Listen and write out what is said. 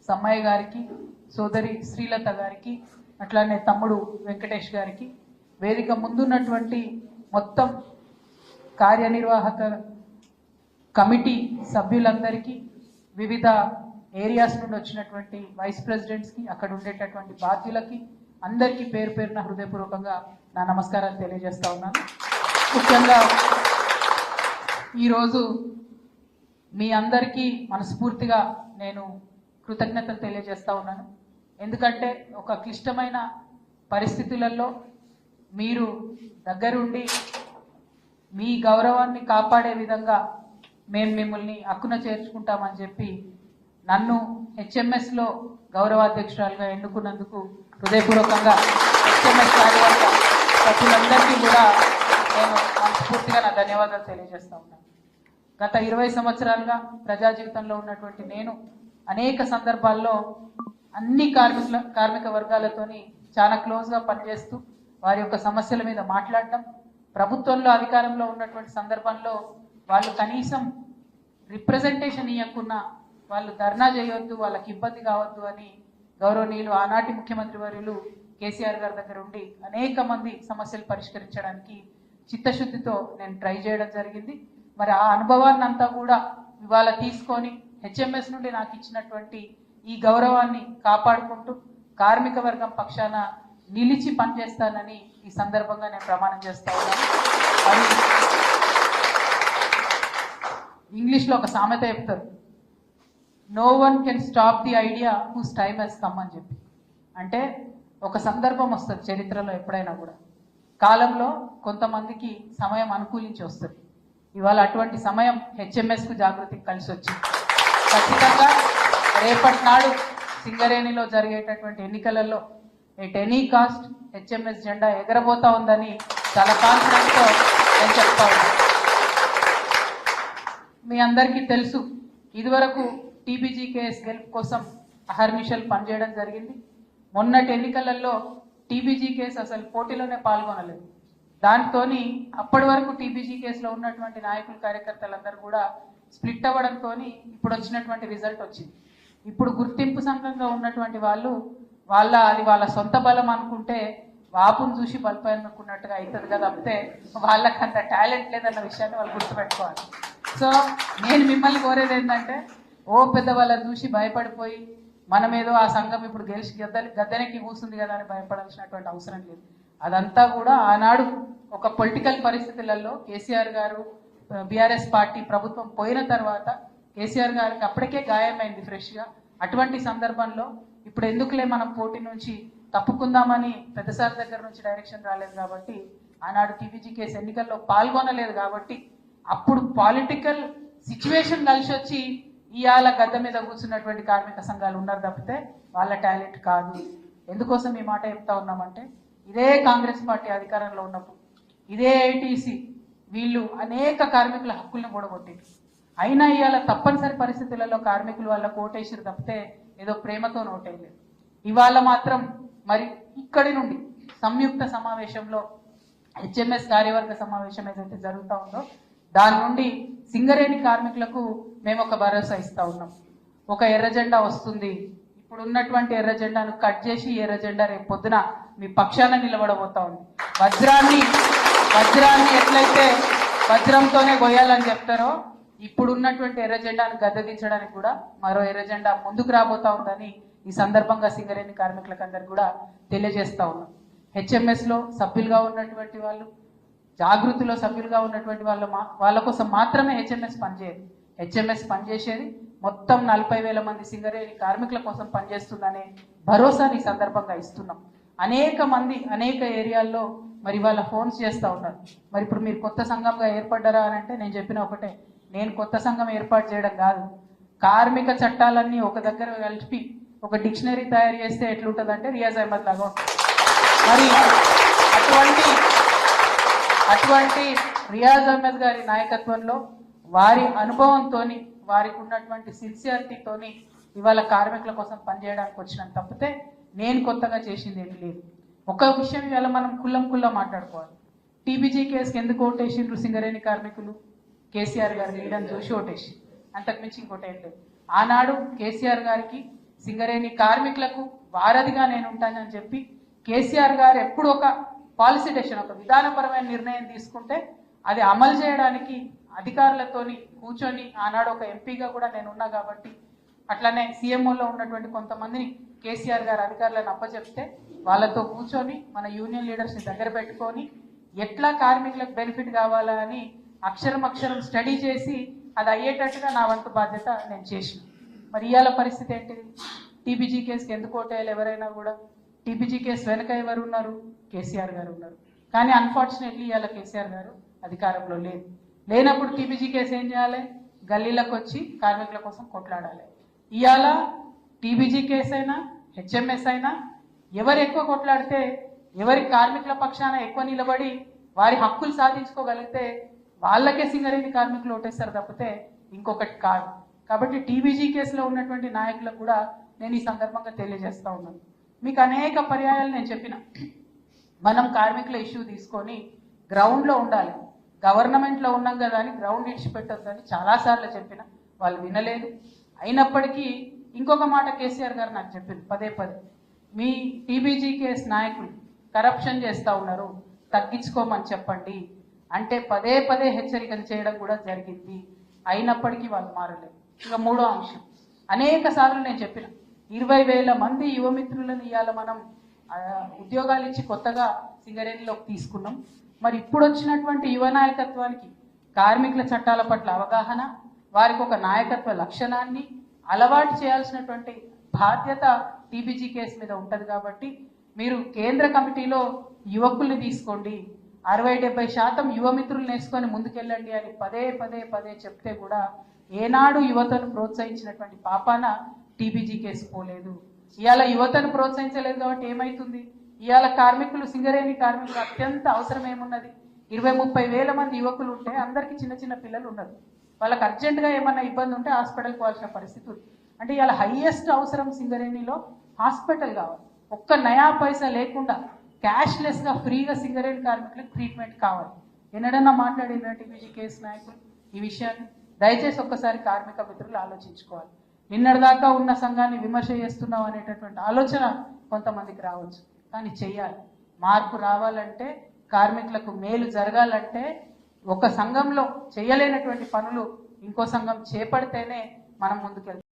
సమ్మయ్య గారికి, సోదరి శ్రీలత గారికి, అట్లానే తమ్ముడు వెంకటేష్ గారికి, వేదిక ముందున్నటువంటి మొత్తం కార్యనిర్వాహక కమిటీ సభ్యులందరికీ, వివిధ ఏరియాస్ నుండి వచ్చినటువంటి వైస్ ప్రెసిడెంట్స్కి, అక్కడ ఉండేటటువంటి బాధ్యులకి అందరికీ పేరు పేరున హృదయపూర్వకంగా నా నమస్కారాలు తెలియజేస్తా ఉన్నాను. ముఖ్యంగా ఈరోజు మీ అందరికీ మనస్ఫూర్తిగా నేను కృతజ్ఞతలు తెలియజేస్తా ఉన్నాను. ఎందుకంటే ఒక క్లిష్టమైన పరిస్థితులలో మీరు దగ్గరుండి మీ గౌరవాన్ని కాపాడే విధంగా మేము మిమ్మల్ని హక్కున చేర్చుకుంటామని చెప్పి నన్ను హెచ్ఎంఎస్లో గౌరవాధ్యక్షురాలుగా ఎన్నుకున్నందుకు హృదయపూర్వకంగా హెచ్ఎంఎస్ కార్యవర్గ సభ్యులందరికీ కూడా నేను మనస్ఫూర్తిగా నా ధన్యవాదాలు తెలియజేస్తా ఉన్నాను. గత 20 సంవత్సరాలుగా ప్రజా జీవితంలో ఉన్నటువంటి నేను అనేక సందర్భాల్లో అన్ని కార్మిక వర్గాలతోని చాలా క్లోజ్గా పనిచేస్తూ వారి యొక్క సమస్యల మీద మాట్లాడటం, ప్రభుత్వంలో అధికారంలో ఉన్నటువంటి సందర్భంలో వాళ్ళు కనీసం రిప్రజెంటేషన్ ఇవ్వకున్నా వాళ్ళు ధర్నా చేయొద్దు, వాళ్ళకి ఇబ్బంది కావద్దు అని గౌరవనీయులు ఆనాటి ముఖ్యమంత్రి వర్యులు కేసీఆర్ గారి దగ్గర ఉండి అనేక మంది సమస్యలు పరిష్కరించడానికి చిత్తశుద్ధితో నేను ట్రై చేయడం జరిగింది. మరి ఆ అనుభవాన్ని అంతా కూడా ఇవాళ తీసుకొని హెచ్ఎంఎస్ నుండి నాకు ఇచ్చినటువంటి ఈ గౌరవాన్ని కాపాడుకుంటూ కార్మిక వర్గం పక్షాన నిలిచి పనిచేస్తానని ఈ సందర్భంగా నేను ప్రమాణం చేస్తా ఉన్నాను. మరి ఇంగ్లీష్లో ఒక సామెత చెప్తారు, no one can stop the idea whose time has come అని చెప్పి. అంటే ఒక సందర్భం వస్తుంది చరిత్రలో ఎప్పుడైనా కూడా, కాలంలో కొంతమందికి సమయం అనుకూలించి వస్తుంది. ఇవాళ అటువంటి సమయం హెచ్ఎంఎస్కు జాగృతికి కలిసి వచ్చింది. ఖచ్చితంగా రేపటి నాడు సింగరేణిలో జరిగేటటువంటి ఎన్నికలలో ఎట్ ఎనీ కాస్ట్ హెచ్ఎంఎస్ జెండా ఎగరబోతా ఉందని చాలా కాన్ఫిడెంట్తో నేను చెప్తా ఉన్నాను. మీ అందరికీ తెలుసు, ఇదివరకు టీబీజీ కేసు గెలుపు కోసం అహర్నిశలు పనిచేయడం జరిగింది. మొన్నటి ఎన్నికలలో టీబీజీ కేసు అసలు పోటీలోనే పాల్గొనలేదు. దాంతో అప్పటి వరకు టీబీజీ కేసులో ఉన్నటువంటి నాయకులు కార్యకర్తలందరూ కూడా స్ప్లిట్ అవ్వడంతో ఇప్పుడు వచ్చినటువంటి రిజల్ట్ వచ్చింది. ఇప్పుడు గుర్తింపు సంఘంగా ఉన్నటువంటి వాళ్ళు అది వాళ్ళ సొంత బలం అనుకుంటే వాపును చూసి బల్పై అనుకున్నట్టుగా అవుతుంది కదా, తప్పితే వాళ్ళకి అంత టాలెంట్ లేదన్న విషయాన్ని వాళ్ళు గుర్తుపెట్టుకోవాలి. సో నేను మిమ్మల్ని కోరేది ఏంటంటే, ఓ పెద్దవాళ్ళని చూసి భయపడిపోయి మనమేదో ఆ సంఘం ఇప్పుడు గెలిచి గద్దెనెక్కి కూస్తుంది కదా అని భయపడాల్సినటువంటి అవసరం లేదు. అదంతా కూడా ఆనాడు ఒక పొలిటికల్ పరిస్థితులలో కేసీఆర్ గారు బీఆర్ఎస్ పార్టీ ప్రభుత్వం పోయిన తర్వాత కేసీఆర్ గారికి అప్పటికే గాయమైంది ఫ్రెష్గా. అటువంటి సందర్భంలో ఇప్పుడు ఎందుకులే మనం పోటీ నుంచి తప్పుకుందామని పెద్దసారి దగ్గర నుంచి డైరెక్షన్ రాలేదు కాబట్టి, ఆనాడు టీబీజీ కేసు ఎన్నికల్లో పాల్గొనలేదు కాబట్టి, అప్పుడు పాలిటికల్ సిచ్యువేషన్ కలిసి వచ్చి ఇవాళ గద్దె మీద కూర్చున్నటువంటి కార్మిక సంఘాలు ఉన్నారు తప్పితే వాళ్ళ టాలెంట్ కాదు. ఎందుకోసం ఈ మాట చెప్తా ఉన్నామంటే, ఇదే కాంగ్రెస్ పార్టీ అధికారంలో ఉన్నప్పుడు ఇదే ఐటీసీ వీళ్ళు అనేక కార్మికుల హక్కులను కూడగొట్టారు. అయినా ఇవాళ తప్పనిసరి పరిస్థితులలో కార్మికులు వాళ్ళ కోటేశ్వరు తప్పితే ఏదో ప్రేమతో నోటేయలేదు. ఇవాళ మాత్రం మరి ఇక్కడి నుండి సంయుక్త సమావేశంలో హెచ్ఎంఎస్ కార్యవర్గ సమావేశం ఏదైతే జరుగుతూ ఉందో దాని నుండి సింగరేణి కార్మికులకు మేము ఒక భరోసా ఇస్తా ఉన్నాం. ఒక ఎర్ర జెండా వస్తుంది. ఇప్పుడు ఉన్నటువంటి ఎర్ర జెండాను కట్ చేసి ఎర్ర జెండా రేపు పొద్దున మీ పక్షాన నిలబడబోతా ఉంది. వజ్రాన్ని ఎట్లయితే వజ్రంతోనే గొయ్యాలని చెప్తారో, ఇప్పుడు ఉన్నటువంటి ఎర్ర జెండాను గద్దెదించడానికి కూడా మరో ఎర్ర జెండా ముందుకు రాబోతా ఉందని ఈ సందర్భంగా సింగరేణి కార్మికులకు అందరు కూడా తెలియజేస్తా ఉన్నాం. హెచ్ఎంఎస్లో సభ్యులుగా ఉన్నటువంటి వాళ్ళు, జాగృతిలో సభ్యులుగా ఉన్నటువంటి వాళ్ళ కోసం మాత్రమే హెచ్ఎంఎస్ పనిచేయదు. హెచ్ఎంఎస్ పనిచేసేది మొత్తం 40,000 మంది సింగరేణి కార్మికుల కోసం పనిచేస్తుందనే భరోసాని ఈ సందర్భంగా ఇస్తున్నాం. అనేక మంది అనేక ఏరియాల్లో మరి వాళ్ళ ఫోన్స్ చేస్తూ ఉన్నారు. మరి ఇప్పుడు మీరు కొత్త సంఘంగా ఏర్పడ్డారా అని అంటే నేను చెప్పిన ఒకటే, నేను కొత్త సంఘం ఏర్పాటు చేయడం కాదు, కార్మిక చట్టాలన్నీ ఒక దగ్గర కలిపి ఒక డిక్షనరీ తయారు చేస్తే ఎట్లుంటుందంటే రియాజ్ అహ్మద్ లాగా ఉంటుంది. మరి అటువంటి రియాజ్ అహ్మద్ గారి నాయకత్వంలో వారి అనుభవంతో వారికి ఉన్నటువంటి సిన్సియారిటీతోని ఇవాళ కార్మికుల కోసం పనిచేయడానికి వచ్చినాను తప్పితే నేను కొత్తగా చేసింది ఏమీ లేదు. ఒక విషయం ఇవాళ మనం కుల్లం మాట్లాడుకోవాలి. టీబీజీ కేసుకి ఎందుకు ఓటేసిండ్రు సింగరేణి కార్మికులు? కేసీఆర్ గారి లీడర్ని చూసి ఓటేసి, అంతకుమించి ఇంకోటి ఏం లేదు. ఆనాడు కేసీఆర్ గారికి సింగరేణి కార్మికులకు వారధిగా నేను ఉంటానని చెప్పి కేసీఆర్ గారు ఎప్పుడు ఒక పాలసీ డెసిషన్, ఒక విధానపరమైన నిర్ణయం తీసుకుంటే అది అమలు చేయడానికి అధికారులతోని కూర్చొని ఆనాడు ఒక ఎంపీగా కూడా నేను ఉన్నా కాబట్టి, అట్లనే సీఎంఓలో ఉన్నటువంటి కొంతమందిని కేసీఆర్ గారు అధికారులను అప్పచెప్తే వాళ్ళతో కూర్చొని మన యూనియన్ లీడర్స్ని దగ్గర పెట్టుకొని ఎట్లా కార్మికులకు బెనిఫిట్ కావాలా అని అక్షరం స్టడీ చేసి అది అయ్యేటట్టుగా నా వంతు బాధ్యత నేను చేసిన. మరి ఇవాళ పరిస్థితి ఏంటిది? టీబీజీ కేసుకి ఎందుకు ఓటేయాలి? ఎవరైనా కూడా టీబీజీ కేసు వెనక ఎవరు ఉన్నారు? కేసీఆర్ గారు ఉన్నారు. కానీ అన్ఫార్చునేట్లీ ఇవాళ కేసీఆర్ గారు అధికారంలో లేనప్పుడు టీబీజీ కేసు ఏం చేయాలి? గల్లీలకు వచ్చి కార్మికుల కోసం కొట్లాడాలి. ఇవాళ టీబీజీ కేసు అయినా హెచ్ఎంఎస్ అయినా ఎవరు ఎక్కువ కొట్లాడితే, ఎవరి కార్మికుల పక్షాన ఎక్కువ నిలబడి వారి హక్కులు సాధించుకోగలిగితే వాళ్ళకే సింగరేణి కార్మికులు ఓటేస్తారు తప్పితే ఇంకొకటి కాదు. కాబట్టి టీబీజీ కేసులో ఉన్నటువంటి నాయకులకు కూడా నేను ఈ సందర్భంగా తెలియజేస్తా ఉన్నాను. మీకు అనేక పర్యాయాలు నేను చెప్పిన, మనం కార్మికుల ఇష్యూ తీసుకొని గ్రౌండ్లో ఉండాలి. గవర్నమెంట్లో ఉన్నాం కదా అని గ్రౌండ్ ఇడిచిపెట్టొద్దని చాలాసార్లు చెప్పిన, వాళ్ళు వినలేదు. అయినప్పటికీ ఇంకొక మాట కేసీఆర్ గారు నాకు చెప్పింది పదే, మీ టీబీజీ కేసు నాయకులు కరప్షన్ చేస్తూ ఉన్నారు, తగ్గించుకోమని చెప్పండి అంటే పదే హెచ్చరికలు చేయడం కూడా జరిగింది. అయినప్పటికీ వాళ్ళు మారలేదు. ఇక మూడో అంశం, అనేక సార్లు నేను చెప్పిన 20,000 మంది యువమిత్రులను ఇవాళ మనం ఉద్యోగాలు ఇచ్చి కొత్తగా సింగరేణిలోకి తీసుకున్నాం. మరి ఇప్పుడు వచ్చినటువంటి యువ నాయకత్వానికి కార్మికుల చట్టాల పట్ల అవగాహన, వారికి ఒక నాయకత్వ లక్షణాన్ని అలవాటు చేయాల్సినటువంటి బాధ్యత టీబీజీ కేసు మీద ఉంటుంది. కాబట్టి మీరు కేంద్ర కమిటీలో యువకుల్ని తీసుకోండి, 60-70% యువమిత్రులు నేర్చుకొని ముందుకెళ్ళండి అని పదే చెప్తే కూడా ఏనాడు యువతను ప్రోత్సహించినటువంటి పాపాన టీబీజీ కేసు పోలేదు. ఇవాళ యువతను ప్రోత్సహించలేదు కాబట్టి ఏమవుతుంది? ఇవాళ కార్మికులు, సింగరేణి కార్మికులు అత్యంత అవసరం ఏమున్నది? 20-30 వేల మంది యువకులు ఉంటే అందరికీ చిన్న పిల్లలు ఉన్నారు. వాళ్ళకి అర్జెంటుగా ఏమన్నా ఇబ్బంది ఉంటే హాస్పిటల్కి పోవాల్సిన పరిస్థితి ఉంది. అంటే ఇవాళ హైయెస్ట్ అవసరం సింగరేణిలో హాస్పిటల్ కావాలి. ఒక్క నయా పైసా లేకుండా క్యాష్లెస్గా ఫ్రీగా సింగరేణి కార్మికులకు ట్రీట్మెంట్ కావాలి. ఎన్నడన్నా మాట్లాడిన టీబీజీ కేసు నాయకులు ఈ విషయాన్ని దయచేసి ఒక్కసారి కార్మిక మిత్రులు ఆలోచించుకోవాలి. నిన్నటిదాకా ఉన్న సంఘాన్ని విమర్శ చేస్తున్నాం అనేటటువంటి ఆలోచన కొంతమందికి రావచ్చు, కానీ చెయ్యాలి. మార్పు రావాలంటే, కార్మికులకు మేలు జరగాలంటే ఒక సంఘంలో చేయలేనటువంటి పనులు ఇంకో సంఘం చేపడితేనే మనం ముందుకెళ్తాం.